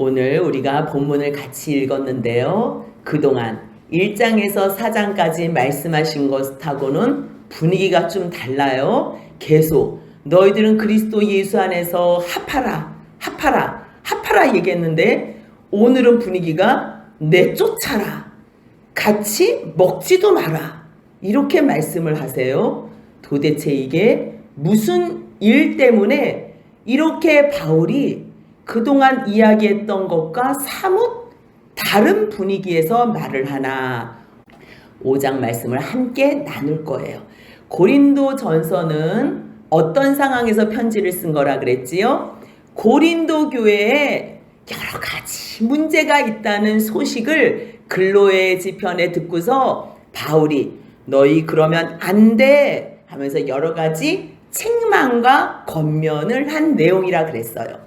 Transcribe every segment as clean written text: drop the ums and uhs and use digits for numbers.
오늘 우리가 본문을 같이 읽었는데요. 그동안 1장에서 4장까지 말씀하신 것하고는 분위기가 좀 달라요. 계속 너희들은 그리스도 예수 안에서 합하라, 합하라, 합하라 얘기했는데 오늘은 분위기가 내쫓아라, 같이 먹지도 마라, 이렇게 말씀을 하세요. 도대체 이게 무슨 일 때문에 이렇게 바울이 그동안 이야기했던 것과 사뭇 다른 분위기에서 말을 하나? 5장 말씀을 함께 나눌 거예요. 고린도 전서는 어떤 상황에서 편지를 쓴 거라 그랬지요? 고린도 교회에 여러 가지 문제가 있다는 소식을 글로의 지편에 듣고서 바울이 너희 그러면 안 돼 하면서 여러 가지 책망과 권면을 한 내용이라 그랬어요.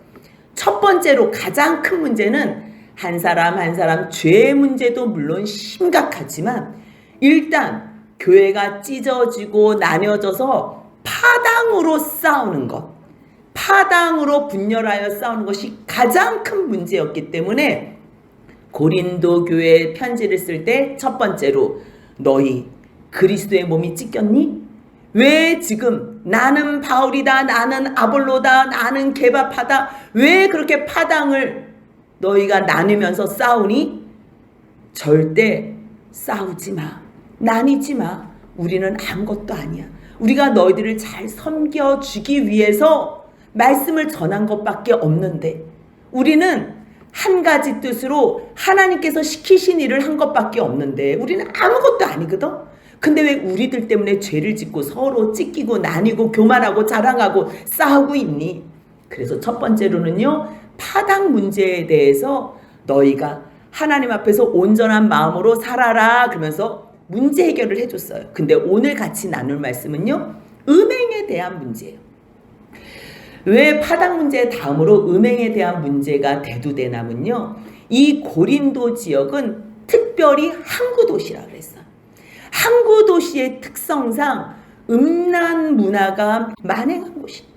첫 번째로 가장 큰 문제는 한 사람 한 사람 죄의 문제도 물론 심각하지만 일단 교회가 찢어지고 나뉘어져서 파당으로 싸우는 것, 파당으로 분열하여 싸우는 것이 가장 큰 문제였기 때문에 고린도 교회에 편지를 쓸 때 첫 번째로 너희 그리스도의 몸이 찢겼니? 왜 지금 나는 바울이다, 나는 아볼로다, 나는 게바파다, 왜 그렇게 파당을 너희가 나누면서 싸우니? 절대 싸우지 마, 나뉘지 마. 우리는 아무것도 아니야. 우리가 너희들을 잘 섬겨주기 위해서 말씀을 전한 것밖에 없는데 우리는 한 가지 뜻으로 하나님께서 시키신 일을 한 것밖에 없는데 우리는 아무것도 아니거든. 근데 왜 우리들 때문에 죄를 짓고 서로 찢기고 나뉘고 교만하고 자랑하고 싸우고 있니? 그래서 첫 번째로는요, 파당 문제에 대해서 너희가 하나님 앞에서 온전한 마음으로 살아라 그러면서 문제 해결을 해줬어요. 근데 오늘 같이 나눌 말씀은요, 음행에 대한 문제예요. 왜 파당 문제 다음으로 음행에 대한 문제가 대두되냐면요, 이 고린도 지역은 특별히 항구 도시라 그랬어요. 항구 도시의 특성상 음란 문화가 만행한 곳이에요.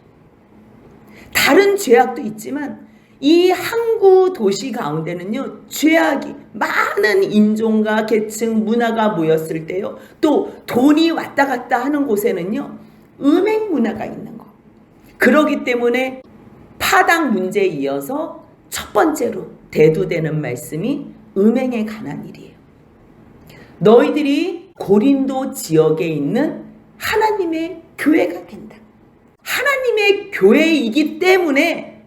다른 죄악도 있지만 이 항구 도시 가운데는요, 죄악이 많은 인종과 계층 문화가 모였을 때요, 또 돈이 왔다 갔다 하는 곳에는요, 음행 문화가 있는 거. 그러기 때문에 파당 문제에 이어서 첫 번째로 대두되는 말씀이 음행에 관한 일이에요. 너희들이 고린도 지역에 있는 하나님의 교회가 된다. 하나님의 교회이기 때문에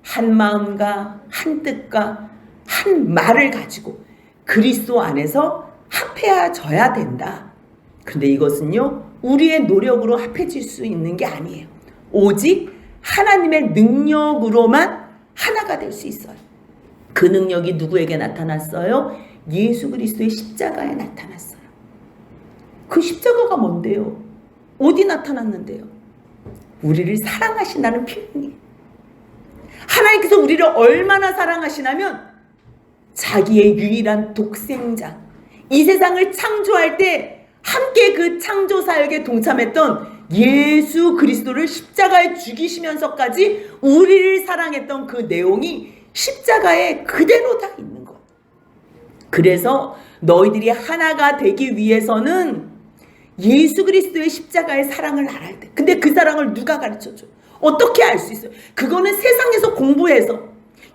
한 마음과 한 뜻과 한 말을 가지고 그리스도 안에서 합해져야 된다. 그런데 이것은요, 우리의 노력으로 합해질 수 있는 게 아니에요. 오직 하나님의 능력으로만 하나가 될 수 있어요. 그 능력이 누구에게 나타났어요? 예수 그리스도의 십자가에 나타났어요. 그 십자가가 뭔데요? 어디 나타났는데요? 우리를 사랑하신다는 표현이에요. 하나님께서 우리를 얼마나 사랑하시냐면 자기의 유일한 독생자, 이 세상을 창조할 때 함께 그 창조 사역에 동참했던 예수 그리스도를 십자가에 죽이시면서까지 우리를 사랑했던 그 내용이 십자가에 그대로 다 있는 거예요. 그래서 너희들이 하나가 되기 위해서는 예수 그리스도의 십자가의 사랑을 알아야 돼. 근데 그 사랑을 누가 가르쳐줘? 어떻게 알 수 있어요? 그거는 세상에서 공부해서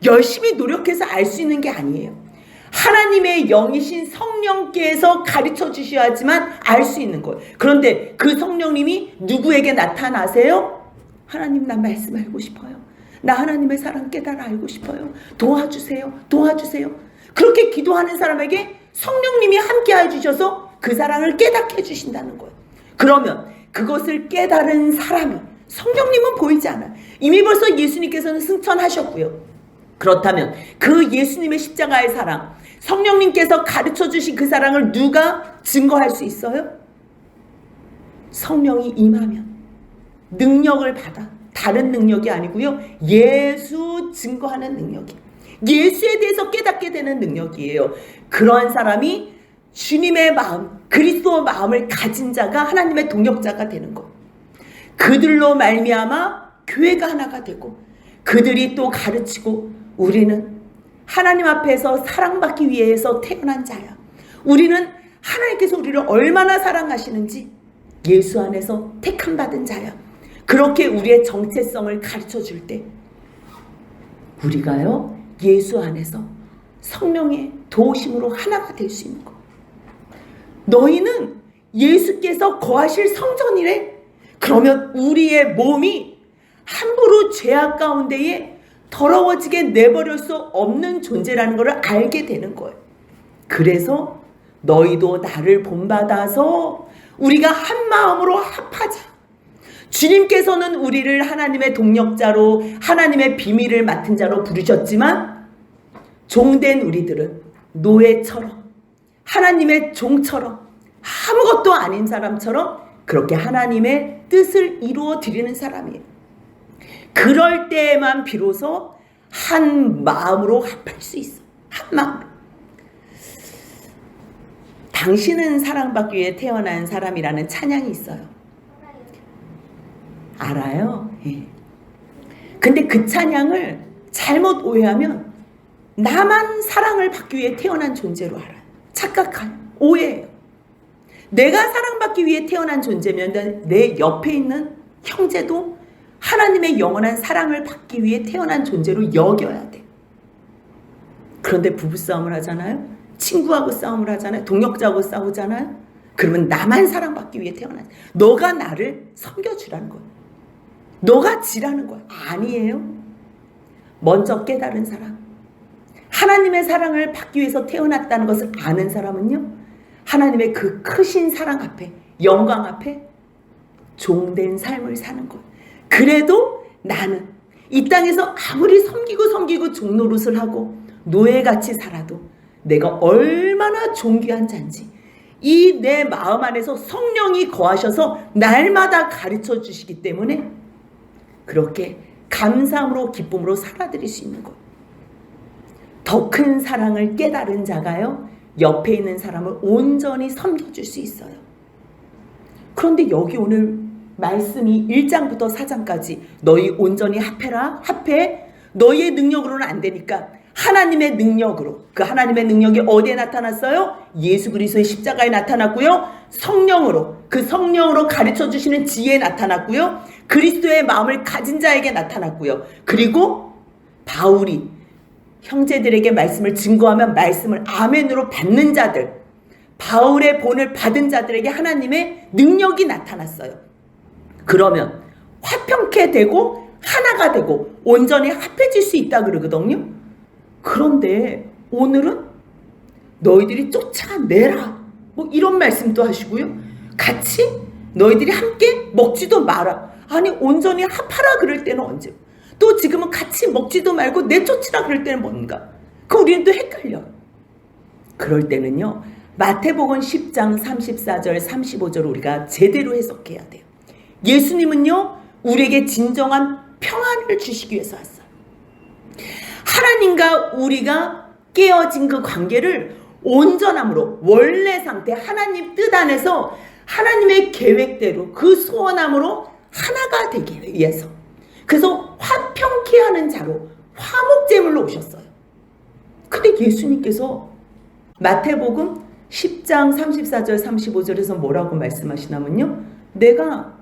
열심히 노력해서 알 수 있는 게 아니에요. 하나님의 영이신 성령께서 가르쳐 주셔야지만 알 수 있는 거예요. 그런데 그 성령님이 누구에게 나타나세요? 하나님, 나 말씀 알고 싶어요. 나 하나님의 사랑 깨달아 알고 싶어요. 도와주세요. 도와주세요. 그렇게 기도하는 사람에게 성령님이 함께 해주셔서 그 사랑을 깨닫게 해주신다는 거예요. 그러면 그것을 깨달은 사람이, 성령님은 보이지 않아요. 이미 벌써 예수님께서는 승천하셨고요. 그렇다면 그 예수님의 십자가의 사랑, 성령님께서 가르쳐 주신 그 사랑을 누가 증거할 수 있어요? 성령이 임하면, 능력을 받아. 다른 능력이 아니고요, 예수 증거하는 능력이, 예수에 대해서 깨닫게 되는 능력이에요. 그러한 사람이 주님의 마음, 그리스도의 마음을 가진 자가 하나님의 동역자가 되는 것. 그들로 말미암아 교회가 하나가 되고 그들이 또 가르치고 우리는 하나님 앞에서 사랑받기 위해서 태어난 자야. 우리는 하나님께서 우리를 얼마나 사랑하시는지 예수 안에서 택함받은 자야. 그렇게 우리의 정체성을 가르쳐 줄 때 우리가요, 예수 안에서 성령의 도우심으로 하나가 될 수 있는 거. 너희는 예수께서 거하실 성전이래. 그러면 우리의 몸이 함부로 죄악 가운데에 더러워지게 내버릴 수 없는 존재라는 것을 알게 되는 거예요. 그래서 너희도 나를 본받아서 우리가 한 마음으로 합하자. 주님께서는 우리를 하나님의 동력자로, 하나님의 비밀을 맡은 자로 부르셨지만 종된 우리들은 노예처럼, 하나님의 종처럼, 아무것도 아닌 사람처럼 그렇게 하나님의 뜻을 이루어 드리는 사람이에요. 그럴 때에만 비로소 한 마음으로 합할 수 있어. 한 마음으로. 당신은 사랑받기 위해 태어난 사람이라는 찬양이 있어요. 알아요? 예. 근데 그 찬양을 잘못 오해하면 나만 사랑을 받기 위해 태어난 존재로 알아요. 착각한 오해예요. 내가 사랑받기 위해 태어난 존재면 내 옆에 있는 형제도 하나님의 영원한 사랑을 받기 위해 태어난 존재로 여겨야 돼. 그런데 부부싸움을 하잖아요. 친구하고 싸움을 하잖아요. 동역자하고 싸우잖아요. 그러면 나만 사랑받기 위해 태어난, 너가 나를 섬겨주라는 거예요. 너가 지라는 거야. 아니에요. 먼저 깨달은 사람, 하나님의 사랑을 받기 위해서 태어났다는 것을 아는 사람은요, 하나님의 그 크신 사랑 앞에, 영광 앞에 종된 삶을 사는 거예요. 그래도 나는 이 땅에서 아무리 섬기고 종노릇을 하고 노예같이 살아도 내가 얼마나 존귀한 자인지 이 내 마음 안에서 성령이 거하셔서 날마다 가르쳐 주시기 때문에 그렇게 감사함으로 기쁨으로 살아드릴 수 있는 것. 더 큰 사랑을 깨달은 자가요, 옆에 있는 사람을 온전히 섬겨줄 수 있어요. 그런데 여기 오늘 말씀이 1장부터 4장까지 너희 온전히 합해라, 합해. 너희의 능력으로는 안 되니까 하나님의 능력으로, 그 하나님의 능력이 어디에 나타났어요? 예수 그리스도의 십자가에 나타났고요. 성령으로, 그 성령으로 가르쳐 주시는 지혜에 나타났고요. 그리스도의 마음을 가진 자에게 나타났고요. 그리고 바울이 형제들에게 말씀을 증거하면 말씀을 아멘으로 받는 자들, 바울의 본을 받은 자들에게 하나님의 능력이 나타났어요. 그러면 화평케 되고 하나가 되고 온전히 합해질 수 있다 그러거든요. 그런데 오늘은 너희들이 쫓아내라, 뭐 이런 말씀도 하시고요. 같이 너희들이 함께 먹지도 마라. 아니, 온전히 합하라 그럴 때는 언제? 또 지금은 같이 먹지도 말고 내쫓으라 그럴 때는 뭔가? 그 우리는 또 헷갈려요. 그럴 때는요, 마태복음 10장 34절 35절 우리가 제대로 해석해야 돼요. 예수님은요, 우리에게 진정한 평안을 주시기 위해서 왔어요. 하나님과 우리가 깨어진 그 관계를 온전함으로, 원래 상태, 하나님 뜻 안에서 하나님의 계획대로 그 소원함으로 하나가 되기 위해서, 그래서 화평케 하는 자로 화목제물로 오셨어요. 근데 예수님께서 마태복음 10장 34절 35절에서 뭐라고 말씀하시냐면요, 내가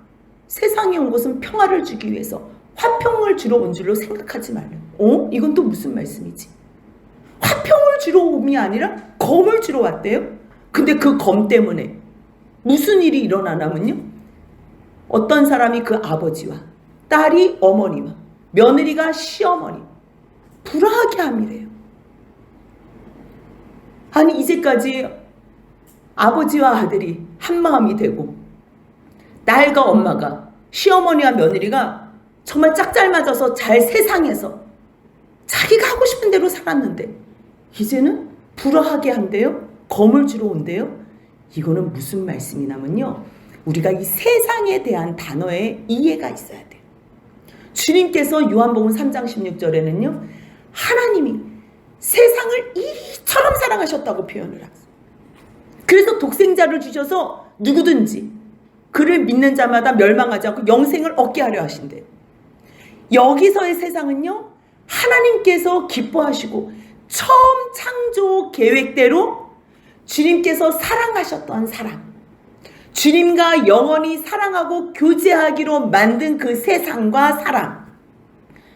세상에 온 것은 평화를 주기 위해서 화평을 주러 온 줄로 생각하지 말라. 이건 또 무슨 말씀이지? 화평을 주러 옴이 아니라 검을 주러 왔대요. 근데 그 검 때문에 무슨 일이 일어나냐면요, 어떤 사람이 그 아버지와 딸이 어머니와 며느리가 시어머니 불화하게 함이래요. 아니, 이제까지 아버지와 아들이 한마음이 되고 딸과 엄마가, 시어머니와 며느리가 정말 짝잘 맞아서 잘 세상에서 자기가 하고 싶은 대로 살았는데 이제는 불화하게 한대요. 검을 주러 온대요. 이거는 무슨 말씀이냐면요, 우리가 이 세상에 대한 단어에 이해가 있어야 돼요. 주님께서 요한복음 3장 16절에는요, 하나님이 세상을 이처럼 사랑하셨다고 표현을 하세요. 그래서 독생자를 주셔서 누구든지 그를 믿는 자마다 멸망하지 않고 영생을 얻게 하려 하신대. 여기서의 세상은요, 하나님께서 기뻐하시고 처음 창조 계획대로 주님께서 사랑하셨던 사람, 주님과 영원히 사랑하고 교제하기로 만든 그 세상과 사람.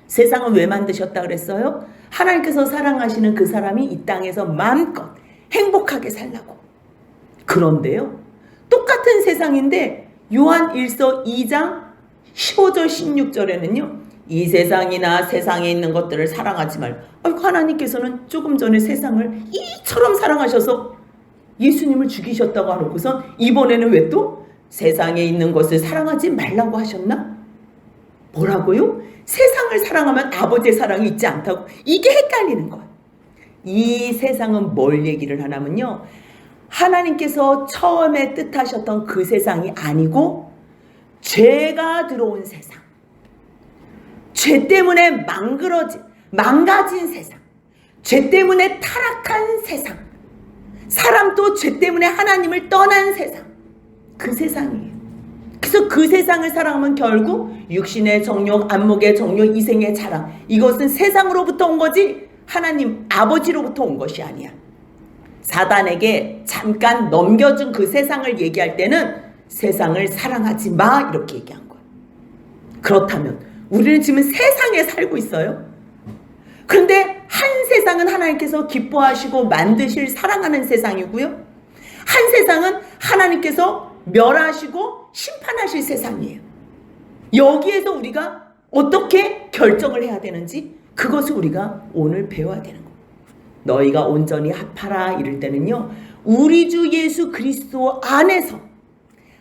세상을 왜 만드셨다 그랬어요? 하나님께서 사랑하시는 그 사람이 이 땅에서 마음껏 행복하게 살라고. 그런데요, 똑같은 세상인데 요한 1서 2장 15절 16절에는요 이 세상이나 세상에 있는 것들을 사랑하지 말고, 하나님께서는 조금 전에 세상을 이처럼 사랑하셔서 예수님을 죽이셨다고 하놓고선 이번에는 왜 또 세상에 있는 것을 사랑하지 말라고 하셨나? 뭐라고요? 세상을 사랑하면 아버지의 사랑이 있지 않다고. 이게 헷갈리는 거예요. 이 세상은 뭘 얘기를 하냐면요, 하나님께서 처음에 뜻하셨던 그 세상이 아니고 죄가 들어온 세상, 죄 때문에 망가진 세상, 죄 때문에 타락한 세상, 사람도 죄 때문에 하나님을 떠난 세상, 그 세상이에요. 그래서 그 세상을 사랑하면 결국 육신의 정욕, 안목의 정욕, 이생의 자랑, 이것은 세상으로부터 온 거지 하나님 아버지로부터 온 것이 아니야. 사단에게 잠깐 넘겨준 그 세상을 얘기할 때는 세상을 사랑하지 마 이렇게 얘기한 거예요. 그렇다면 우리는 지금 세상에 살고 있어요. 그런데 한 세상은 하나님께서 기뻐하시고 만드실 사랑하는 세상이고요, 한 세상은 하나님께서 멸하시고 심판하실 세상이에요. 여기에서 우리가 어떻게 결정을 해야 되는지 그것을 우리가 오늘 배워야 되는 거예요. 너희가 온전히 합하라 이럴 때는요, 우리 주 예수 그리스도 안에서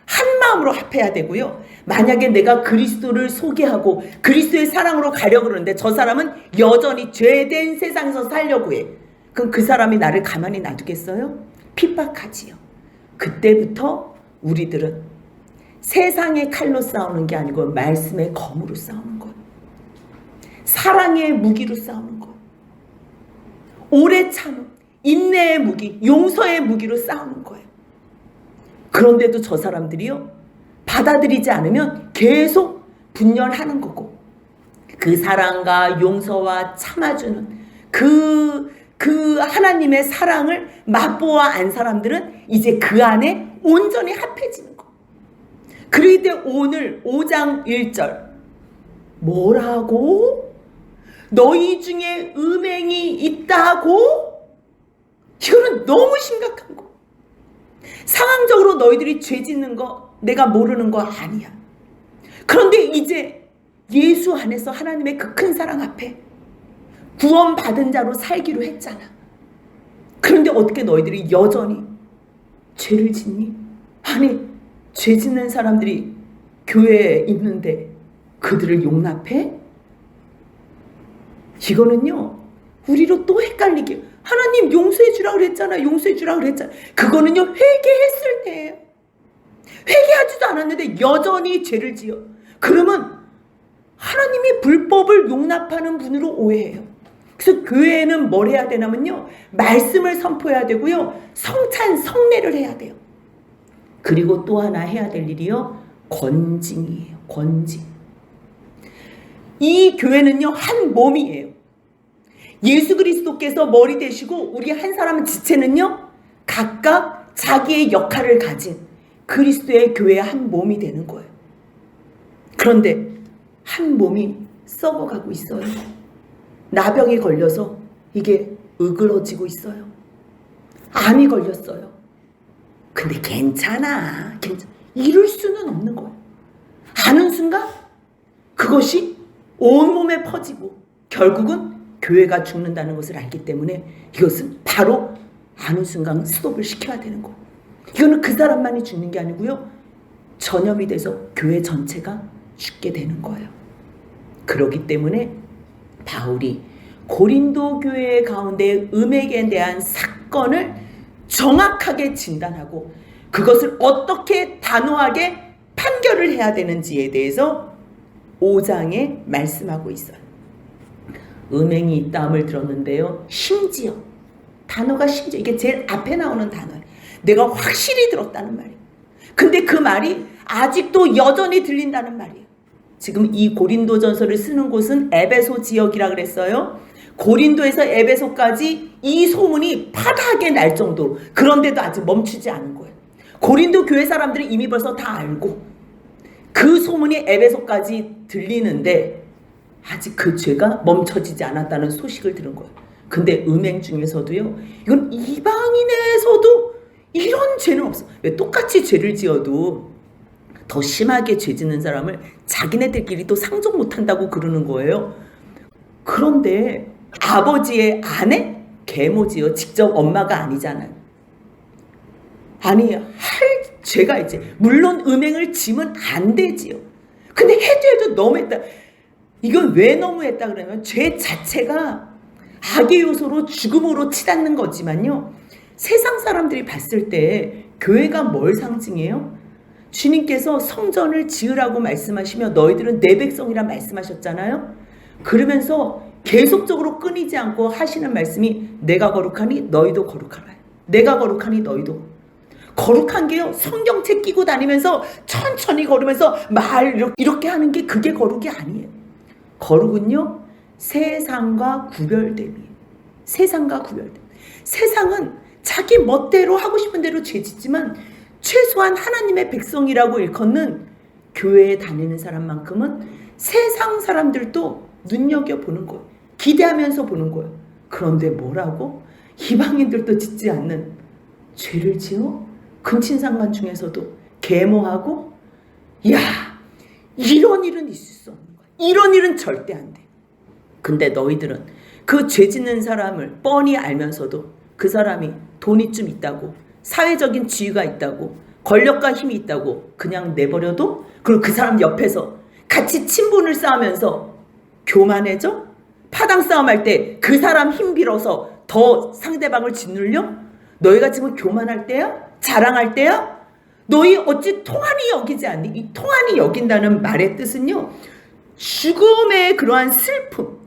한 마음으로 합해야 되고요. 만약에 내가 그리스도를 소개하고 그리스도의 사랑으로 가려고 그러는데 저 사람은 여전히 죄된 세상에서 살려고 해. 그럼 그 사람이 나를 가만히 놔두겠어요? 핍박하지요. 그때부터 우리들은 세상의 칼로 싸우는 게 아니고 말씀의 검으로 싸우는 거예요. 사랑의 무기로 싸우는 거예요. 오래 참음, 인내의 무기, 용서의 무기로 싸우는 거예요. 그런데도 저 사람들이요, 받아들이지 않으면 계속 분열하는 거고, 그 사랑과 용서와 참아주는 그 하나님의 사랑을 맛보아 안 사람들은 이제 그 안에 온전히 합해지는 거. 그러기 때문에 오늘 5장 1절 뭐라고? 너희 중에 음행이 있다고? 이거는 너무 심각한 거. 상황적으로 너희들이 죄 짓는 거 내가 모르는 거 아니야. 그런데 이제 예수 안에서 하나님의 그 큰 사랑 앞에 구원받은 자로 살기로 했잖아. 그런데 어떻게 너희들이 여전히 죄를 짓니? 아니, 죄 짓는 사람들이 교회에 있는데 그들을 용납해? 이거는요, 우리로 또 헷갈리게, 하나님 용서해 주라 그랬잖아, 용서해 주라 그랬잖아. 그거는요, 회개했을 때예요. 회개하지도 않았는데 여전히 죄를 지어. 그러면 하나님이 불법을 용납하는 분으로 오해해요. 그래서 교회에는 뭘 해야 되냐면요, 말씀을 선포해야 되고요, 성찬, 성례를 해야 돼요. 그리고 또 하나 해야 될 일이요, 권징이에요. 권징. 이 교회는요, 한 몸이에요. 예수 그리스도께서 머리 되시고 우리 한 사람 지체는요, 각각 자기의 역할을 가진 그리스도의 교회의 한 몸이 되는 거예요. 그런데 한 몸이 썩어가고 있어요. 나병이 걸려서 이게 으그러지고 있어요. 암이 걸렸어요. 근데 괜찮아. 이룰 수는 없는 거예요. 아는 순간 그것이 온몸에 퍼지고 결국은 교회가 죽는다는 것을 알기 때문에 이것은 바로 아는 순간 스톱을 시켜야 되는 거예요. 이거는 그 사람만이 죽는 게 아니고요, 전염이 돼서 교회 전체가 죽게 되는 거예요. 그렇기 때문에 바울이 고린도 교회 가운데 음행에 대한 사건을 정확하게 진단하고 그것을 어떻게 단호하게 판결을 해야 되는지에 대해서 5장에 말씀하고 있어요. 음행이 있다함을 들었는데요, 심지어, 단어가 심지어, 이게 제일 앞에 나오는 단어예요. 내가 확실히 들었다는 말이에요. 근데 그 말이 아직도 여전히 들린다는 말이에요. 지금 이 고린도전서를 쓰는 곳은 에베소 지역이라 그랬어요. 고린도에서 에베소까지 이 소문이 파다하게 날 정도로, 그런데도 아직 멈추지 않은 거예요. 고린도 교회 사람들이 이미 벌써 다 알고 그 소문이 에베소까지 들리는데 아직 그 죄가 멈춰지지 않았다는 소식을 들은 거예요. 근데 음행 중에서도요, 이건 이방인에서도 이런 죄는 없어. 왜 똑같이 죄를 지어도 더 심하게 죄 짓는 사람을 자기네들끼리 또 상종 못한다고 그러는 거예요. 그런데 아버지의 아내? 계모지요. 직접 엄마가 아니잖아요. 아니, 할 죄가 있지. 물론 음행을 지면 안 되지요. 근데 해도 너무했다. 이건 왜 너무했다 그러면 죄 자체가 악의 요소로 죽음으로 치닫는 거지만요, 세상 사람들이 봤을 때 교회가 뭘 상징해요? 주님께서 성전을 지으라고 말씀하시며 너희들은 내 백성이라 말씀하셨잖아요. 그러면서 계속적으로 끊이지 않고 하시는 말씀이 내가 거룩하니 너희도 거룩하라. 내가 거룩하니 너희도. 거룩한 게요, 성경책 끼고 다니면서 천천히 걸으면서 말 이렇게 하는 게 그게 거룩이 아니에요. 거룩은요, 세상과 구별됨이에요. 세상과 구별됨. 세상은 자기 멋대로 하고 싶은 대로 죄짓지만 최소한 하나님의 백성이라고 일컫는 교회에 다니는 사람만큼은 세상 사람들도 눈여겨보는 거예요. 기대하면서 보는 거예요. 그런데 뭐라고? 이방인들도 짓지 않는 죄를 지어? 근친상간 중에서도 계모하고? 야, 이런 일은 있을 수 없는 거야. 이런 일은 절대 안 돼. 근데 너희들은 그 죄 짓는 사람을 뻔히 알면서도 그 사람이 돈이 좀 있다고, 사회적인 지위가 있다고, 권력과 힘이 있다고 그냥 내버려도, 그리고 그 사람 옆에서 같이 친분을 쌓으면서 교만해져? 파당 싸움할 때 그 사람 힘 빌어서 더 상대방을 짓눌려? 너희가 지금 교만할 때야? 자랑할 때야? 너희 어찌 통한이 여기지 않니? 이 통한이 여긴다는 말의 뜻은요, 죽음의 그러한 슬픔,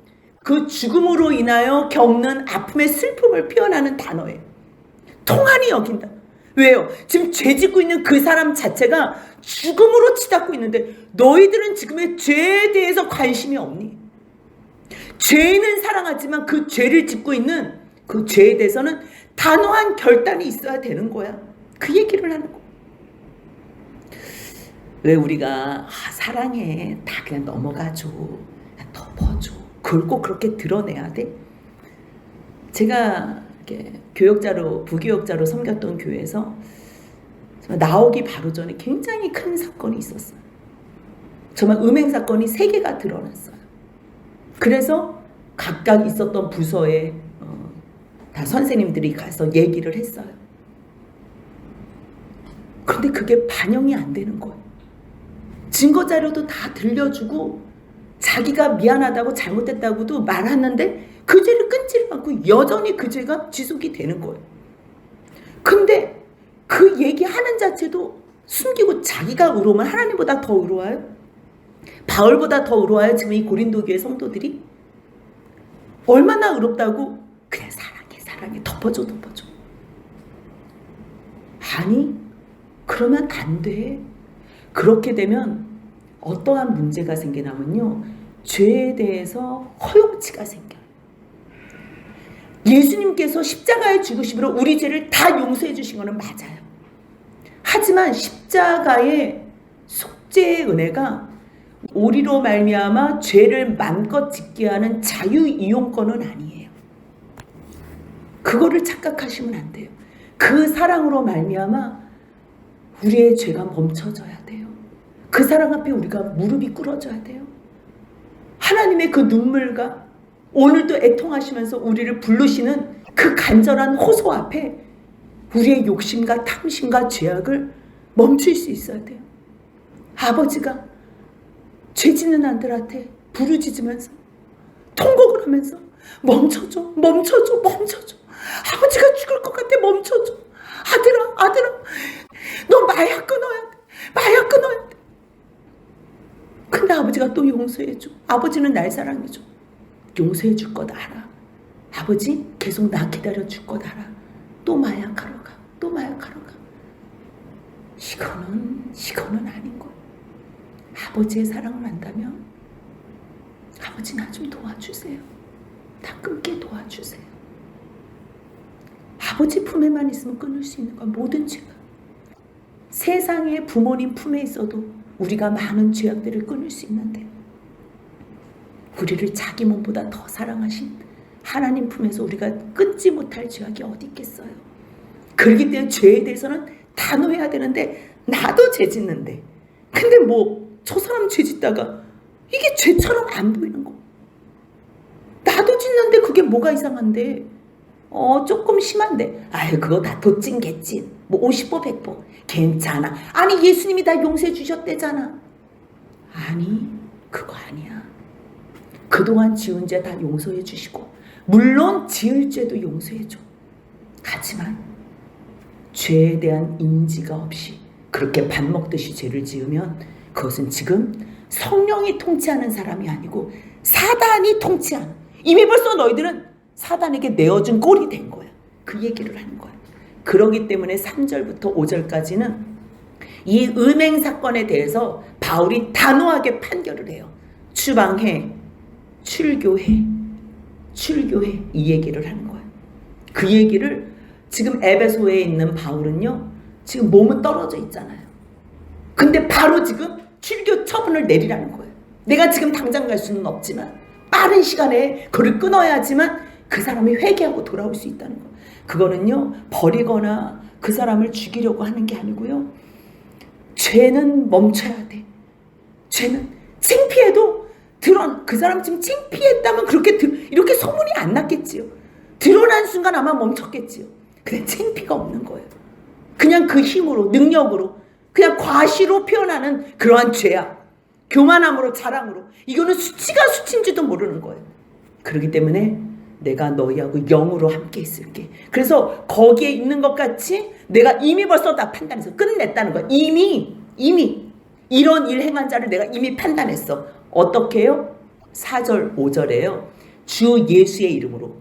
그 죽음으로 인하여 겪는 아픔의 슬픔을 표현하는 단어예요. 통한이 여긴다. 왜요? 지금 죄 짓고 있는 그 사람 자체가 죽음으로 치닫고 있는데 너희들은 지금의 죄에 대해서 관심이 없니? 죄는 사랑하지만 그 죄를 짓고 있는 그 죄에 대해서는 단호한 결단이 있어야 되는 거야. 그 얘기를 하는 거. 왜 우리가 사랑해, 다 그냥 넘어가줘, 덮어줘, 그걸 꼭 그렇게 드러내야 돼? 제가 이렇게 교역자로, 부교역자로 섬겼던 교회에서 나오기 바로 전에 굉장히 큰 사건이 있었어요. 정말 음행 사건이 3개가 드러났어요. 그래서 각각 있었던 부서에 다 선생님들이 가서 얘기를 했어요. 그런데 그게 반영이 안 되는 거예요. 증거자료도 다 들려주고 자기가 미안하다고 잘못했다고도 말하는데 그 죄를 끊지를 않고 여전히 그 죄가 지속이 되는 거예요. 근데 그 얘기하는 자체도 숨기고 자기가 의로우면 하나님보다 더 의로워요? 바울보다 더 의로워요? 지금 이 고린도 교회 성도들이? 얼마나 의롭다고? 그냥 사랑해 덮어줘. 아니, 그러면 안 돼. 그렇게 되면 어떠한 문제가 생기냐면요, 죄에 대해서 허용치가 생겨요. 예수님께서 십자가에 죽으심으로 우리 죄를 다 용서해 주신 것은 맞아요. 하지만 십자가의 속죄의 은혜가 우리로 말미암아 죄를 맘껏 짓게 하는 자유이용권은 아니에요. 그거를 착각하시면 안 돼요. 그 사랑으로 말미암아 우리의 죄가 멈춰져야 돼요. 그 사랑 앞에 우리가 무릎이 꿇어져야 돼요. 하나님의 그 눈물과 오늘도 애통하시면서 우리를 부르시는 그 간절한 호소 앞에 우리의 욕심과 탐심과 죄악을 멈출 수 있어야 돼요. 아버지가 죄 짓는 아들한테 부르짖으면서 통곡을 하면서 멈춰줘. 아버지가 죽을 것 같아. 멈춰줘. 아들아 너 마약 끊어야 돼. 근데 아버지가 또 용서해줘. 아버지는 날 사랑해줘. 용서해 줄 것 알아. 아버지 계속 나 기다려 줄 것 알아. 또 마약하러 가. 이거는 아닌 거야. 아버지의 사랑을 안다면 아버지 나 좀 도와주세요. 다 끊게 도와주세요. 아버지 품에만 있으면 끊을 수 있는 건 모든 죄가. 세상에 부모님 품에 있어도 우리가 많은 죄악들을 끊을 수 있는데 우리를 자기 몸보다 더 사랑하신 하나님 품에서 우리가 끊지 못할 죄악이 어디 있겠어요. 그렇기 때문에 죄에 대해서는 단호해야 되는데 나도 죄 짓는데 근데 뭐 저 사람 죄 짓다가 이게 죄처럼 안 보이는 거. 나도 짓는데 그게 뭐가 이상한데 조금 심한데 아유 그거 다 도찐 개찐 뭐 50보 100보 괜찮아. 아니 예수님이 다 용서해 주셨대잖아. 아니 그거 아니야. 그동안 지은 죄 다 용서해 주시고 물론 지을 죄도 용서해 줘. 하지만 죄에 대한 인지가 없이 그렇게 밥 먹듯이 죄를 지으면 그것은 지금 성령이 통치하는 사람이 아니고 사단이 통치하는, 이미 벌써 너희들은 사단에게 내어준 꼴이 된 거야. 그 얘기를 하는 거야. 그러기 때문에 3절부터 5절까지는 이 음행 사건에 대해서 바울이 단호하게 판결을 해요. 추방해, 출교해, 출교해, 이 얘기를 하는 거야. 그 얘기를 지금 에베소에 있는 바울은요, 지금 몸은 떨어져 있잖아요. 근데 바로 지금 출교 처분을 내리라는 거예요. 내가 지금 당장 갈 수는 없지만 빠른 시간에 그를 끊어야지만 그 사람이 회개하고 돌아올 수 있다는 거예요. 그거는요, 버리거나 그 사람을 죽이려고 하는 게 아니고요. 죄는 멈춰야 돼. 죄는 창피해도 그 사람 지금 창피했다면 이렇게 소문이 안 났겠지요. 드러난 순간 아마 멈췄겠지요. 근데 창피가 없는 거예요. 그냥 그 힘으로, 능력으로, 그냥 과시로 표현하는 그러한 죄악, 교만함으로, 자랑으로, 이거는 수치가 수치인지도 모르는 거예요. 그렇기 때문에 내가 너희하고 영으로 함께 있을게. 그래서 거기에 있는 것 같이 내가 이미 벌써 다 판단해서 끝냈다는 거야. 이미 이런 일 행한 자를 내가 이미 판단했어. 어떻게 해요? 4절 5절에요. 주 예수의 이름으로.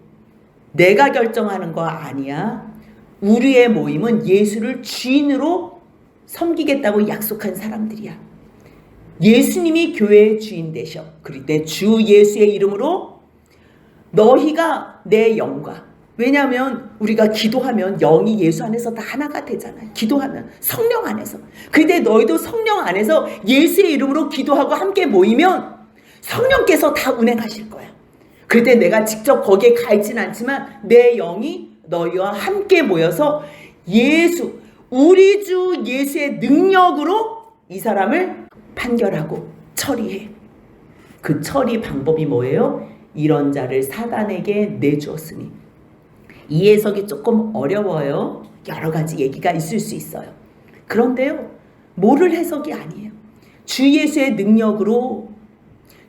내가 결정하는 거 아니야. 우리의 모임은 예수를 주인으로 섬기겠다고 약속한 사람들이야. 예수님이 교회의 주인 되셔. 그럴 때 주 예수의 이름으로 너희가 내 영과, 왜냐하면 우리가 기도하면 영이 예수 안에서 다 하나가 되잖아요. 기도하면 성령 안에서. 근데 너희도 성령 안에서 예수의 이름으로 기도하고 함께 모이면 성령께서 다 운행하실 거야. 그럴 때 내가 직접 거기에 가 있진 않지만 내 영이 너희와 함께 모여서 우리 주 예수의 능력으로 이 사람을 판결하고 처리해. 그 처리 방법이 뭐예요? 이런 자를 사단에게 내주었으니. 이 해석이 조금 어려워요. 여러 가지 얘기가 있을 수 있어요. 그런데요, 모를 해석이 아니에요. 주 예수의 능력으로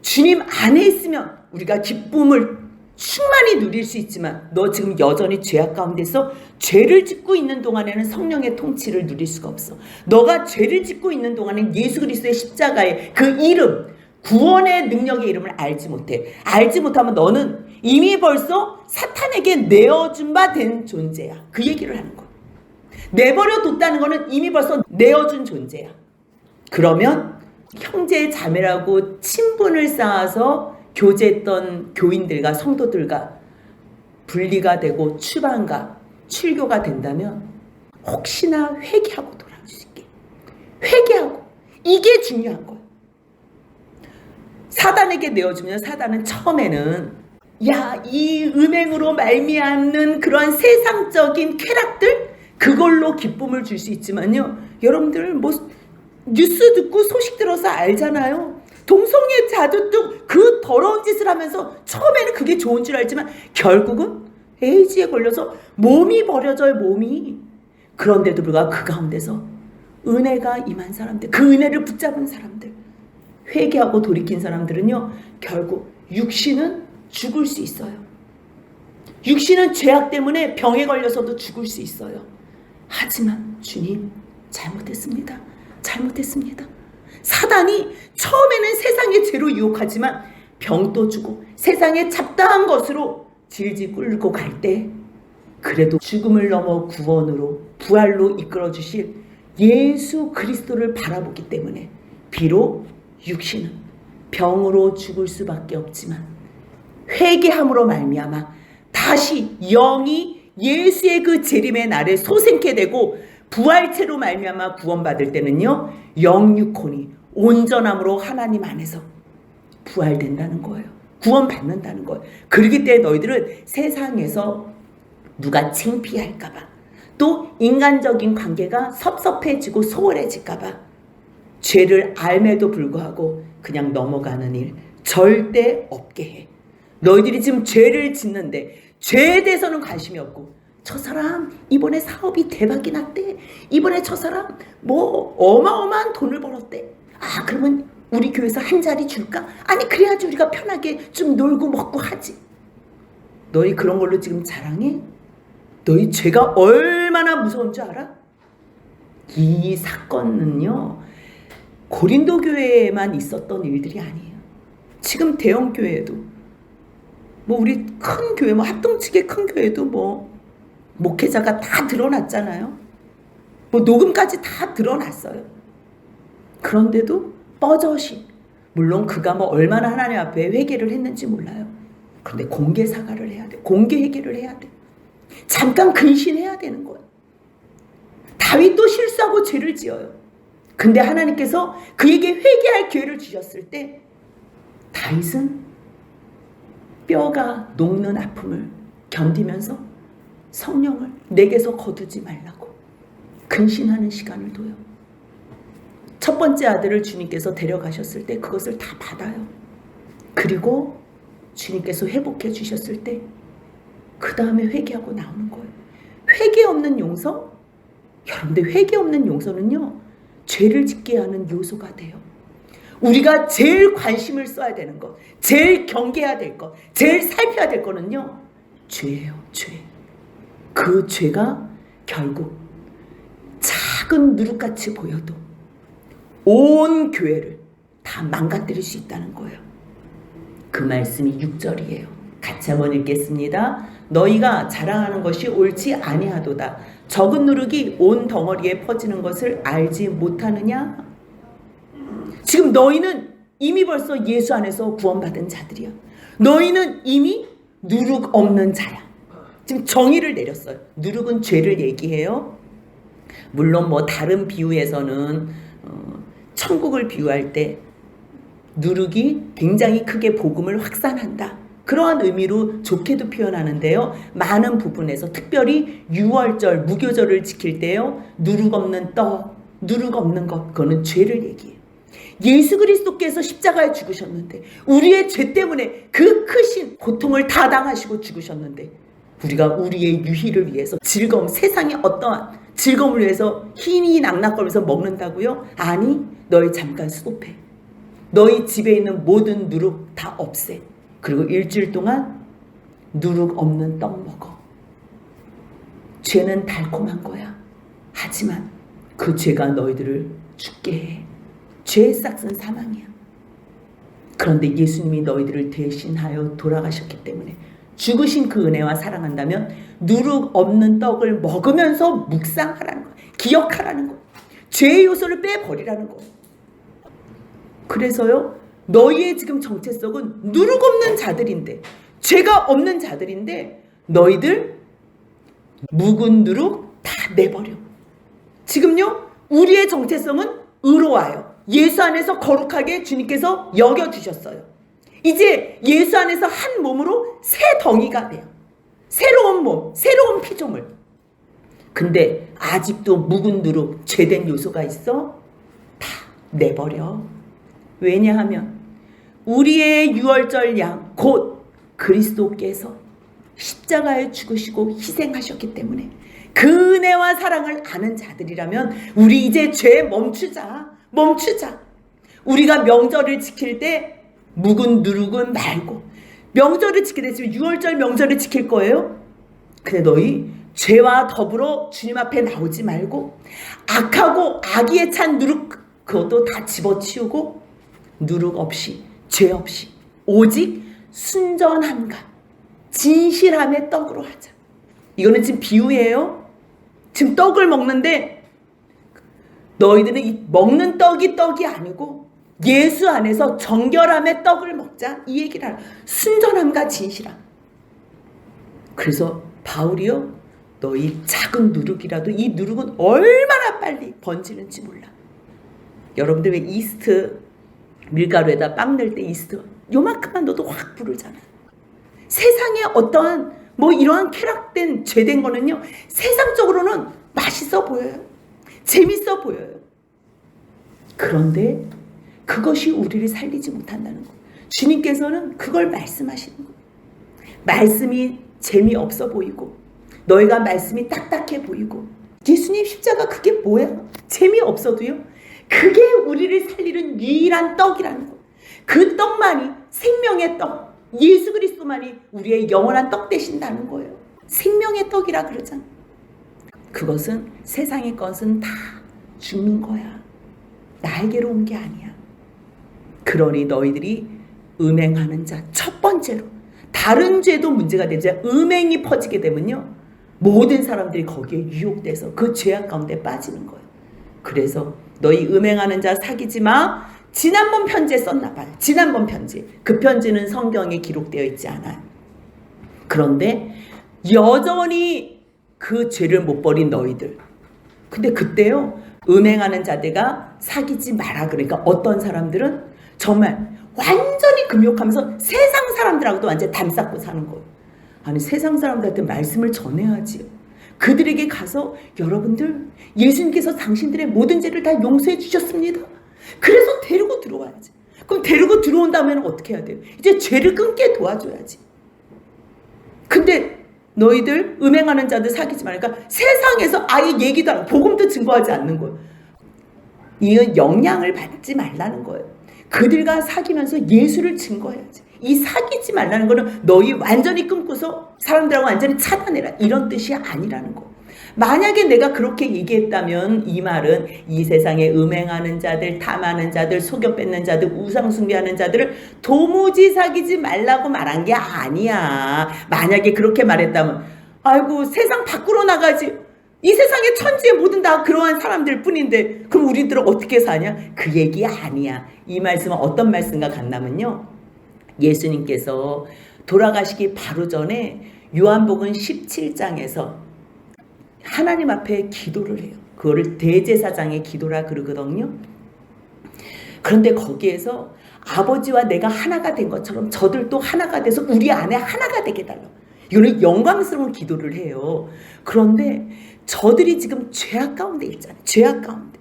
주님 안에 있으면 우리가 기쁨을 충만히 누릴 수 있지만 너 지금 여전히 죄악 가운데서 죄를 짓고 있는 동안에는 성령의 통치를 누릴 수가 없어. 너가 죄를 짓고 있는 동안에는 예수 그리스도의 십자가의 그 이름, 구원의 능력의 이름을 알지 못해. 알지 못하면 너는 이미 벌써 사탄에게 내어준 바 된 존재야. 그 얘기를 하는 거야. 내버려 뒀다는 거는 이미 벌써 내어준 존재야. 그러면 형제 자매라고 친분을 쌓아서 교제했던 교인들과 성도들과 분리가 되고 추방과 출교가 된다면 혹시나 회개하고 돌아올 수 있게. 회개하고. 이게 중요한 거예요. 사단에게 내어주면 사단은 처음에는 이 음행으로 말미암는 그러한 세상적인 쾌락들, 그걸로 기쁨을 줄 수 있지만요, 여러분들 뭐 뉴스 듣고 소식 들어서 알잖아요. 동성애자들도 그 더러운 짓을 하면서 처음에는 그게 좋은 줄 알지만 결국은 에이즈에 걸려서 몸이 버려져요. 몸이. 그런데도 불구하고 그 가운데서 은혜가 임한 사람들, 그 은혜를 붙잡은 사람들, 회개하고 돌이킨 사람들은요, 결국 육신은 죽을 수 있어요. 육신은 죄악 때문에 병에 걸려서도 죽을 수 있어요. 하지만 주님, 잘못했습니다. 사단이 처음에는 세상의 죄로 유혹하지만 병도 주고 세상의 잡다한 것으로 질질 끌고 갈 때 그래도 죽음을 넘어 구원으로, 부활로 이끌어 주실 예수 그리스도를 바라보기 때문에 비록 육신은 병으로 죽을 수밖에 없지만 회개함으로 말미암아 다시 영이 예수의 그 재림의 날에 소생케 되고 부활체로 말미암아 구원받을 때는요, 영육혼이 온전함으로 하나님 안에서 부활된다는 거예요. 구원받는다는 거예요. 그러기 때문에 너희들은 세상에서 누가 창피할까봐, 또 인간적인 관계가 섭섭해지고 소홀해질까봐 죄를 알매도 불구하고 그냥 넘어가는 일 절대 없게 해. 너희들이 지금 죄를 짓는데 죄에 대해서는 관심이 없고, 저 사람 이번에 사업이 대박이 났대, 이번에 저 사람 뭐 어마어마한 돈을 벌었대, 아 그러면 우리 교회에서 한 자리 줄까? 아니 그래야지 우리가 편하게 좀 놀고 먹고 하지. 너희 그런 걸로 지금 자랑해? 너희 죄가 얼마나 무서운 줄 알아? 이 사건은요, 고린도 교회에만 있었던 일들이 아니에요. 지금 대형 교회에도, 뭐 우리 큰 교회, 뭐 합동측의 큰 교회도 뭐 목회자가 다 드러났잖아요. 뭐 녹음까지 다 드러났어요. 그런데도 뻐젓이, 물론 그가 뭐 얼마나 하나님 앞에 회개를 했는지 몰라요. 그런데 공개 사과를 해야 돼. 공개 회개를 해야 돼. 잠깐 근신해야 되는 거예요. 다윗도 실수하고 죄를 지어요. 근데 하나님께서 그에게 회개할 기회를 주셨을 때 다윗은 뼈가 녹는 아픔을 견디면서 성령을 내게서 거두지 말라고 근신하는 시간을 둬요. 첫 번째 아들을 주님께서 데려가셨을 때 그것을 다 받아요. 그리고 주님께서 회복해 주셨을 때 그 다음에 회개하고 나오는 거예요. 회개 없는 용서? 여러분들, 회개 없는 용서는요, 죄를 짓게 하는 요소가 돼요. 우리가 제일 관심을 써야 되는 것, 제일 경계해야 될 것, 제일 살펴야 될 거는요, 죄예요. 죄. 그 죄가 결국 작은 누룩같이 보여도 온 교회를 다 망가뜨릴 수 있다는 거예요. 그 말씀이 6절이에요. 같이 한번 읽겠습니다. 너희가 자랑하는 것이 옳지 아니하도다. 적은 누룩이 온 덩어리에 퍼지는 것을 알지 못하느냐? 지금 너희는 이미 벌써 예수 안에서 구원받은 자들이야. 너희는 이미 누룩 없는 자야. 지금 정의를 내렸어요. 누룩은 죄를 얘기해요. 물론 뭐 다른 비유에서는 천국을 비유할 때 누룩이 굉장히 크게 복음을 확산한다, 그러한 의미로 좋게도 표현하는데요. 많은 부분에서 특별히 유월절, 무교절을 지킬 때요, 누룩 없는 떡, 누룩 없는 것, 그거는 죄를 얘기해요. 예수 그리스도께서 십자가에 죽으셨는데, 우리의 죄 때문에 그 크신 고통을 다 당하시고 죽으셨는데, 우리가 우리의 유희를 위해서 즐거움, 세상의 어떠한 즐거움을 위해서 희니 낙낙거리면서 먹는다고요? 아니, 너희 잠깐 스톱해. 너희 집에 있는 모든 누룩 다 없애. 그리고 일주일 동안 누룩 없는 떡 먹어. 죄는 달콤한 거야. 하지만 그 죄가 너희들을 죽게 해. 죄의 싹은 사망이야. 그런데 예수님이 너희들을 대신하여 돌아가셨기 때문에, 죽으신 그 은혜와 사랑한다면 누룩 없는 떡을 먹으면서 묵상하라는 거야. 기억하라는 거야. 죄의 요소를 빼버리라는 거야. 그래서요, 너희의 지금 정체성은 누룩 없는 자들인데, 죄가 없는 자들인데, 너희들 묵은 누룩 다 내버려. 지금요, 우리의 정체성은 의로와요. 예수 안에서 거룩하게 주님께서 여겨주셨어요. 이제 예수 안에서 한 몸으로 새 덩이가 돼요. 새로운 몸, 새로운 피조물. 근데 아직도 묵은 누룩, 죄된 요소가 있어? 다 내버려. 왜냐하면 우리의 유월절 양, 곧 그리스도께서 십자가에 죽으시고 희생하셨기 때문에, 그 은혜와 사랑을 아는 자들이라면 우리 이제 죄 멈추자. 우리가 명절을 지킬 때 묵은 누룩은 말고, 명절을 지킬 때 지금 유월절 명절을 지킬 거예요. 근데 너희 죄와 더불어 주님 앞에 나오지 말고, 악하고 악의에 찬 누룩 그것도 다 집어치우고, 누룩 없이, 죄 없이 오직 순전함과 진실함의 떡으로 하자. 이거는 지금 비유예요. 지금 떡을 먹는데 너희들은 이 먹는 떡이 아니고 예수 안에서 정결함의 떡을 먹자 이 얘기를 하라. 순전함과 진실함. 그래서 바울이요, 너희 작은 누룩이라도 이 누룩은 얼마나 빨리 번지는지 몰라. 여러분들 왜 이스트 밀가루에다 빵 넣을 때 이스트 요만큼만 넣어도 확 부르잖아. 세상에 어떠한 이러한 쾌락된 죄된 거는요, 세상적으로는 맛있어 보여요. 재밌어 보여요. 그런데 그것이 우리를 살리지 못한다는 거. 주님께서는 그걸 말씀하시는 거예요. 말씀이 재미없어 보이고 너희가 말씀이 딱딱해 보이고 예수님 십자가 그게 뭐야? 재미없어도요, 그게 우리를 살리는 유일한 떡이라는 거예요. 그 떡만이 생명의 떡, 예수 그리스도만이 우리의 영원한 떡 되신다는 거예요. 생명의 떡이라 그러잖아. 그것은 세상의 것은 다 죽는 거야. 나에게로 온 게 아니야. 그러니 너희들이 음행하는 자, 첫 번째로 다른 죄도 문제가 되지, 음행이 퍼지게 되면요, 모든 사람들이 거기에 유혹돼서 그 죄악 가운데 빠지는 거예요. 그래서 너희 음행하는 자 사귀지 마. 지난번 편지에 썼나 봐요. 지난번 편지. 그 편지는 성경에 기록되어 있지 않아요. 그런데 여전히 그 죄를 못 버린 너희들. 근데 그때요, 음행하는 자들과 사귀지 마라. 그러니까 어떤 사람들은 정말 완전히 금욕하면서 세상 사람들하고도 완전히 담쌓고 사는 거예요. 아니, 세상 사람들한테 말씀을 전해야지요. 그들에게 가서 여러분들, 예수님께서 당신들의 모든 죄를 다 용서해 주셨습니다. 그래서 데리고 들어와야지. 그럼 데리고 들어온다면 어떻게 해야 돼요? 이제 죄를 끊게 도와줘야지. 근데 너희들 음행하는 자들 사귀지 말니까 세상에서 아예 얘기도 안 하고 복음도 증거하지 않는 거예요. 이은 영향을 받지 말라는 거예요. 그들과 사귀면서 예수를 증거해야지. 이 사귀지 말라는 거는 너희 완전히 끊고서 사람들하고 완전히 차단해라, 이런 뜻이 아니라는 거. 만약에 내가 그렇게 얘기했다면 이 말은 이 세상에 음행하는 자들, 탐하는 자들, 속여 뺏는 자들, 우상 숭배하는 자들을 도무지 사귀지 말라고 말한 게 아니야. 만약에 그렇게 말했다면 아이고 세상 밖으로 나가지, 이 세상의 천지의 모든 다 그러한 사람들 뿐인데 그럼 우리들은 어떻게 사냐? 그 얘기 아니야. 이 말씀은 어떤 말씀과 같냐면요, 예수님께서 돌아가시기 바로 전에 요한복음 17장에서 하나님 앞에 기도를 해요. 그거를 대제사장의 기도라 그러거든요. 그런데 거기에서 아버지와 내가 하나가 된 것처럼 저들도 하나가 돼서 우리 안에 하나가 되게 달라. 이거는 영광스러운 기도를 해요. 그런데 저들이 지금 죄악 가운데 있잖아요. 죄악 가운데.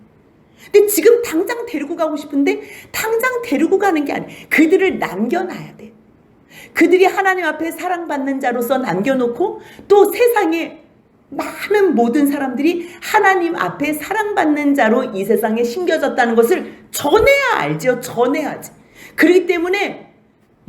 근데 지금 당장 데리고 가고 싶은데 당장 데리고 가는 게 아니에요. 그들을 남겨놔야 돼. 그들이 하나님 앞에 사랑받는 자로서 남겨놓고 또 세상에 많은 모든 사람들이 하나님 앞에 사랑받는 자로 이 세상에 심겨졌다는 것을 전해야 알죠. 전해야지. 그렇기 때문에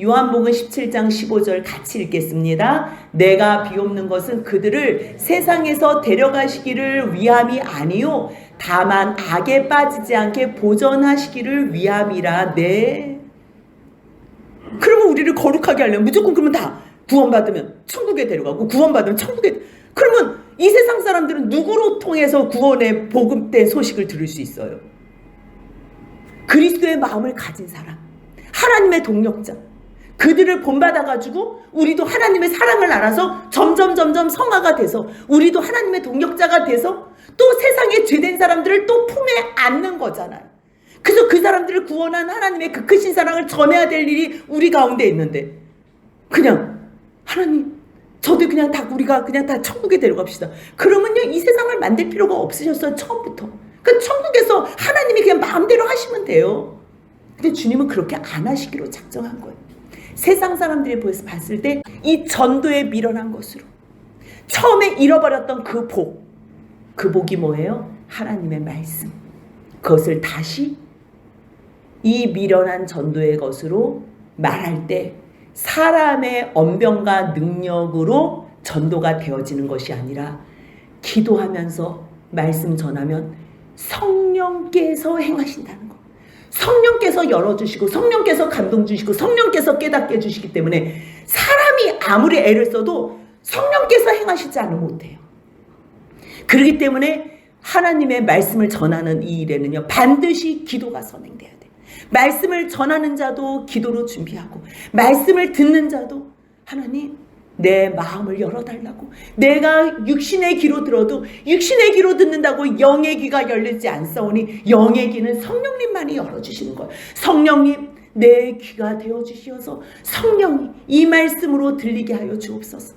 요한복음 17장 15절 같이 읽겠습니다. 내가 비옵는 것은 그들을 세상에서 데려가시기를 위함이 아니요 다만 악에 빠지지 않게 보전하시기를 위함이라. 네. 그러면 우리를 거룩하게 하려면 무조건 그러면 다 구원받으면 천국에 데려가고 구원받으면 천국에, 그러면 이 세상 사람들은 누구로 통해서 구원의 복음된 소식을 들을 수 있어요? 그리스도의 마음을 가진 사람, 하나님의 동력자. 그들을 본받아가지고 우리도 하나님의 사랑을 알아서 점점 성화가 돼서 우리도 하나님의 동력자가 돼서 또 세상에 죄된 사람들을 또 품에 안는 거잖아요. 그래서 그 사람들을 구원한 하나님의 그 크신 사랑을 전해야 될 일이 우리 가운데 있는데 그냥 하나님 저도 그냥 다 우리가 그냥 다 천국에 데려갑시다. 그러면요 이 세상을 만들 필요가 없으셨어요. 처음부터. 그 천국에서 하나님이 그냥 마음대로 하시면 돼요. 근데 주님은 그렇게 안 하시기로 작정한 거예요. 세상 사람들이 봤을 때 이 전도에 밀어난 것으로 처음에 잃어버렸던 그 복이 뭐예요? 하나님의 말씀. 그것을 다시 이 미련한 전도의 것으로 말할 때 사람의 언변과 능력으로 전도가 되어지는 것이 아니라 기도하면서 말씀 전하면 성령께서 행하신다는 거. 성령께서 열어주시고 성령께서 감동 주시고 성령께서 깨닫게 해주시기 때문에 사람이 아무리 애를 써도 성령께서 행하시지 않으면 못해요. 그렇기 때문에 하나님의 말씀을 전하는 이 일에는요 반드시 기도가 선행돼야 돼요. 말씀을 전하는 자도 기도로 준비하고, 말씀을 듣는 자도 하나님 내 마음을 열어달라고. 내가 육신의 귀로 들어도 육신의 귀로 듣는다고 영의 귀가 열리지 않사오니 영의 귀는 성령님만이 열어주시는 거예요. 성령님 내 귀가 되어주시어서 성령이 이 말씀으로 들리게 하여 주옵소서.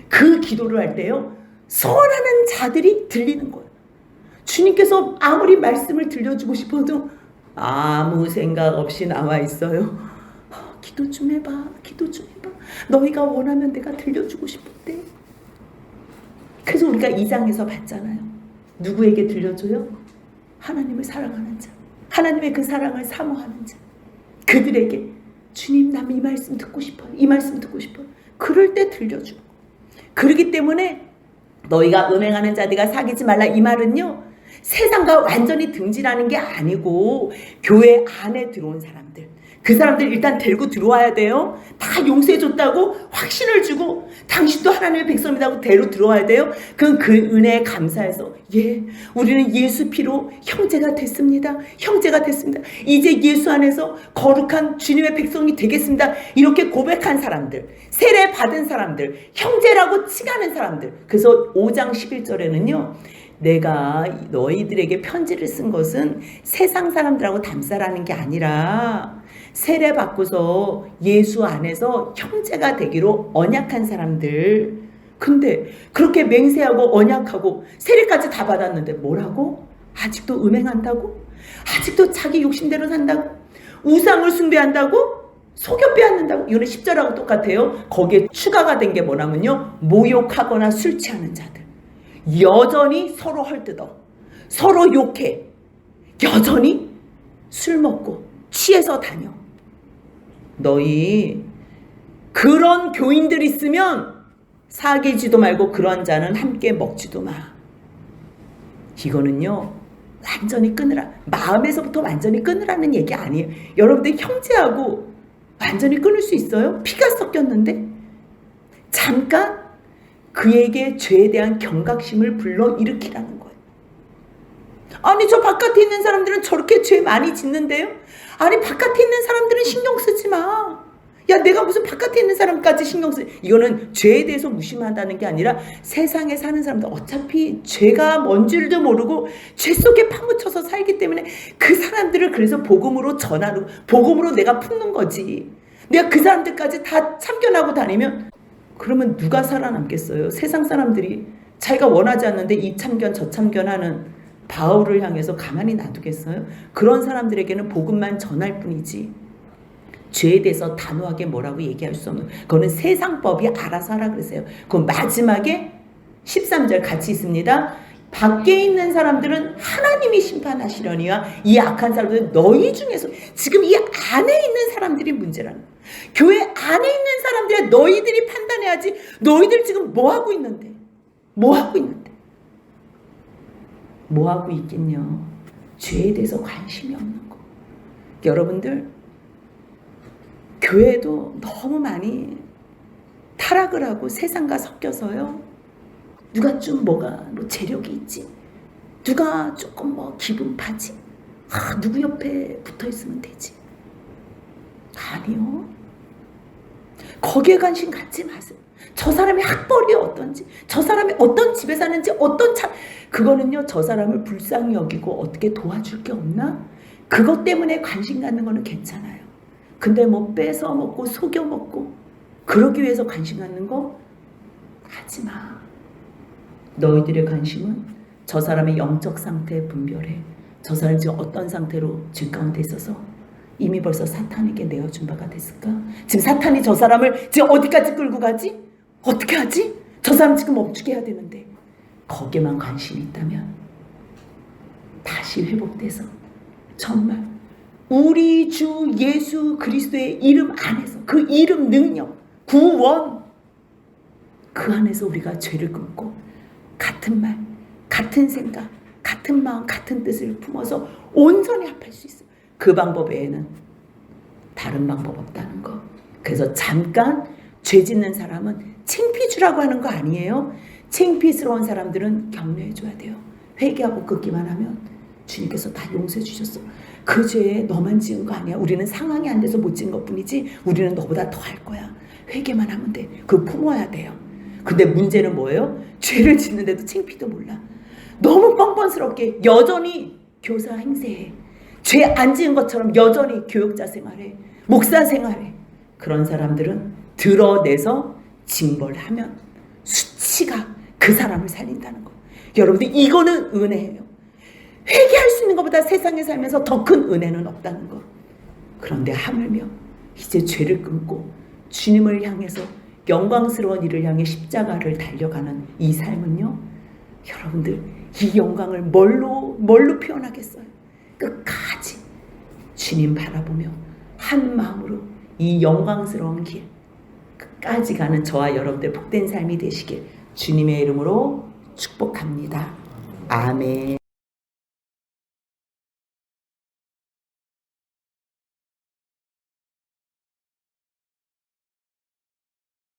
그 기도를 할 때요, 소원하는 자들이 들리는 거예요. 주님께서 아무리 말씀을 들려주고 싶어도 아무 생각 없이 나와 있어요. 기도 좀 해봐, 기도 좀 해봐. 너희가 원하면 내가 들려주고 싶은데. 그래서 우리가 2장에서 봤잖아요. 누구에게 들려줘요? 하나님을 사랑하는 자, 하나님의 그 사랑을 사모하는 자, 그들에게 주님 나 이 말씀 듣고 싶어요, 이 말씀 듣고 싶어요. 그럴 때 들려주고. 그렇기 때문에 너희가 음행하는 자들과 사귀지 말라, 이 말은요 세상과 완전히 등지라는 게 아니고 교회 안에 들어온 사람들, 그 사람들 일단 데리고 들어와야 돼요. 다 용서해줬다고 확신을 주고 당신도 하나님의 백성이라고 데리고 들어와야 돼요. 그 은혜에 감사해서 우리는 예수 피로 형제가 됐습니다. 형제가 됐습니다. 이제 예수 안에서 거룩한 주님의 백성이 되겠습니다. 이렇게 고백한 사람들, 세례 받은 사람들, 형제라고 칭하는 사람들. 그래서 5장 11절에는요 내가 너희들에게 편지를 쓴 것은 세상 사람들하고 담사라는 게 아니라 세례 받고서 예수 안에서 형제가 되기로 언약한 사람들. 근데 그렇게 맹세하고 언약하고 세례까지 다 받았는데 뭐라고? 아직도 음행한다고? 아직도 자기 욕심대로 산다고? 우상을 숭배한다고? 속여 빼앗는다고? 이거는 10절하고 똑같아요. 거기에 추가가 된 게 뭐냐면요, 모욕하거나 술 취하는 자들. 여전히 서로 헐뜯어, 서로 욕해, 여전히 술 먹고 취해서 다녀. 너희 그런 교인들 있으면 사귀지도 말고 그런 자는 함께 먹지도 마. 이거는요 완전히 끊으라, 마음에서부터 완전히 끊으라는 얘기 아니에요. 여러분들 형제하고 완전히 끊을 수 있어요? 피가 섞였는데. 잠깐 그에게 죄에 대한 경각심을 불러일으키라는 거예요. 아니 저 바깥에 있는 사람들은 저렇게 죄 많이 짓는데요? 아니 바깥에 있는 사람들은 신경 쓰지 마. 야 내가 무슨 바깥에 있는 사람까지 신경 쓰. 이거는 죄에 대해서 무심한다는 게 아니라 세상에 사는 사람들 어차피 죄가 뭔지도 모르고 죄 속에 파묻혀서 살기 때문에 그 사람들을 그래서 복음으로 전하는, 복음으로 내가 품는 거지. 내가 그 사람들까지 다 참견하고 다니면 그러면 누가 살아남겠어요? 세상 사람들이 자기가 원하지 않는데 이 참견 저 참견하는 바울을 향해서 가만히 놔두겠어요? 그런 사람들에게는 복음만 전할 뿐이지 죄에 대해서 단호하게 뭐라고 얘기할 수 없는, 그거는 세상법이 알아서 하라 그러세요. 그럼 마지막에 13절 같이 있습니다. 밖에 있는 사람들은 하나님이 심판하시려니와 이 악한 사람들은 너희 중에서, 지금 이 안에 있는 사람들이 문제라는 거예요. 교회 안에 있는 사람들이 너희들이 판단해야지. 너희들 지금 뭐하고 있는데? 뭐하고 있는데? 뭐하고 있겠냐? 죄에 대해서 관심이 없는 거. 여러분들 교회도 너무 많이 타락을 하고 세상과 섞여서요. 누가 좀 뭐가 재력이 있지? 누가 조금 기분 파지? 누구 옆에 붙어 있으면 되지? 아니요. 거기에 관심 갖지 마세요. 저 사람의 학벌이 어떤지, 저 사람이 어떤 집에 사는지, 어떤 차, 그거는요 저 사람을 불쌍히 여기고 어떻게 도와줄 게 없나? 그것 때문에 관심 갖는 거는 괜찮아요. 근데 뺏어 먹고 속여 먹고 그러기 위해서 관심 갖는 거 하지 마. 너희들의 관심은 저 사람의 영적 상태에 분별해. 저 사람이 지금 어떤 상태로 죄 가운데 있어서 이미 벌써 사탄에게 내어준 바가 됐을까? 지금 사탄이 저 사람을 지금 어디까지 끌고 가지? 어떻게 하지? 저 사람 지금 멈추게 해야 되는데 거기에만 관심이 있다면 다시 회복돼서 정말 우리 주 예수 그리스도의 이름 안에서, 그 이름 능력, 구원, 그 안에서 우리가 죄를 끊고 같은 말, 같은 생각, 같은 마음, 같은 뜻을 품어서 온전히 합할 수 있어요. 그 방법 외에는 다른 방법 없다는 거. 그래서 잠깐 죄 짓는 사람은 창피 주라고 하는 거 아니에요. 창피스러운 사람들은 격려해 줘야 돼요. 회개하고 끊기만 하면 주님께서 다 용서해 주셨어. 그 죄에 너만 지은 거 아니야. 우리는 상황이 안 돼서 못 지은 것뿐이지 우리는 너보다 더 할 거야. 회개만 하면 돼. 그거 품어야 돼요. 근데 문제는 뭐예요? 죄를 짓는데도 창피도 몰라. 너무 뻔뻔스럽게 여전히 교사 행세해. 죄 안 지은 것처럼 여전히 교육자 생활해. 목사 생활해. 그런 사람들은 드러내서 징벌하면 수치가 그 사람을 살린다는 거. 여러분들 이거는 은혜예요. 회개할 수 있는 것보다 세상에 살면서 더 큰 은혜는 없다는 거. 그런데 하물며 이제 죄를 끊고 주님을 향해서 영광스러운 일을 향해 십자가를 달려가는 이 삶은요, 여러분들 이 영광을 뭘로 표현하겠어요? 끝까지 주님 바라보며 한 마음으로 이 영광스러운 길 끝까지 가는 저와 여러분들 복된 삶이 되시길 주님의 이름으로 축복합니다. 아멘.